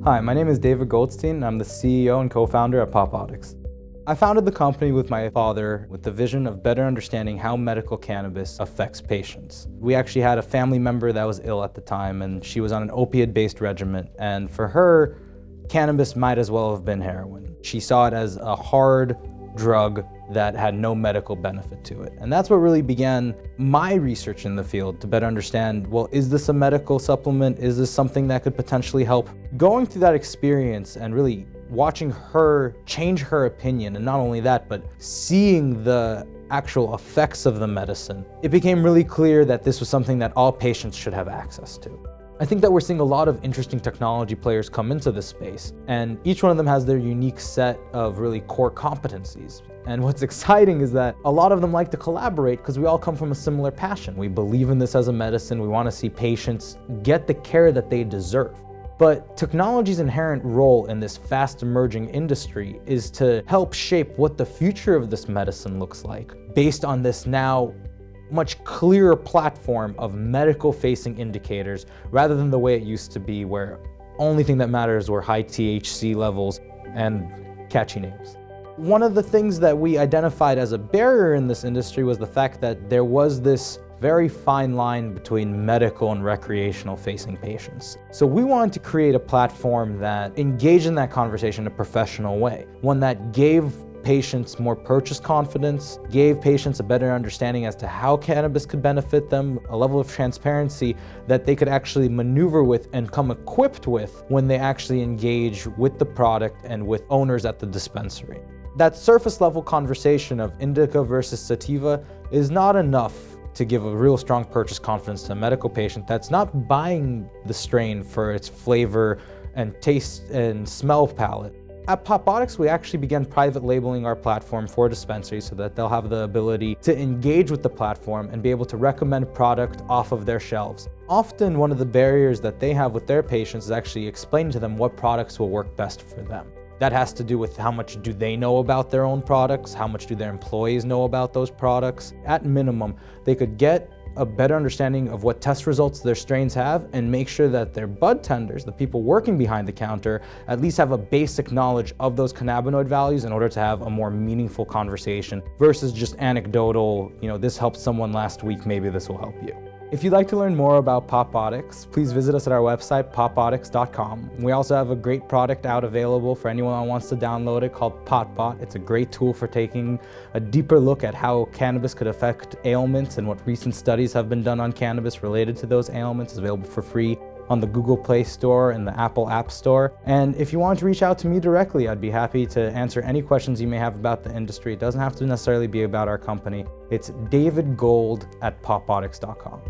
Hi, my name is David Goldstein, and I'm the CEO and co-founder at PotBotics. I founded the company with my father with the vision of better understanding how medical cannabis affects patients. We actually had a family member that was ill at the time, and she was on an opiate-based regimen, and for her, cannabis might as well have been heroin. She saw it as a hard drug that had no medical benefit to it. And that's what really began my research in the field, to better understand, well, is this a medical supplement? Is this something that could potentially help? Going through that experience and really watching her change her opinion, and not only that, but seeing the actual effects of the medicine, it became really clear that this was something that all patients should have access to. I think that we're seeing a lot of interesting technology players come into this space, and each one of them has their unique set of really core competencies. And what's exciting is that a lot of them like to collaborate because we all come from a similar passion. We believe in this as a medicine. We want to see patients get the care that they deserve. But technology's inherent role in this fast emerging industry is to help shape what the future of this medicine looks like based on this now much clearer platform of medical-facing indicators rather than the way it used to be, where only thing that matters were high THC levels and catchy names. One of the things that we identified as a barrier in this industry was the fact that there was this very fine line between medical and recreational facing patients. So we wanted to create a platform that engaged in that conversation in a professional way, one that gave patients more purchase confidence, gave patients a better understanding as to how cannabis could benefit them, a level of transparency that they could actually maneuver with and come equipped with when they actually engage with the product and with owners at the dispensary. That surface level conversation of indica versus sativa is not enough to give a real strong purchase confidence to a medical patient that's not buying the strain for its flavor and taste and smell palette. At PotBotics, we actually began private labeling our platform for dispensaries so that they'll have the ability to engage with the platform and be able to recommend product off of their shelves. Often one of the barriers that they have with their patients is actually explaining to them what products will work best for them. That has to do with how much do they know about their own products, how much do their employees know about those products. At minimum, they could get a better understanding of what test results their strains have and make sure that their bud tenders, the people working behind the counter, at least have a basic knowledge of those cannabinoid values in order to have a more meaningful conversation versus just anecdotal, this helped someone last week, maybe this will help you. If you'd like to learn more about PotBotics, please visit us at our website, potbotics.com. We also have a great product out available for anyone that wants to download it called PotBot. It's a great tool for taking a deeper look at how cannabis could affect ailments and what recent studies have been done on cannabis related to those ailments. It's available for free on the Google Play Store and the Apple App Store. And if you want to reach out to me directly, I'd be happy to answer any questions you may have about the industry. It doesn't have to necessarily be about our company. It's davidgold@potbotics.com.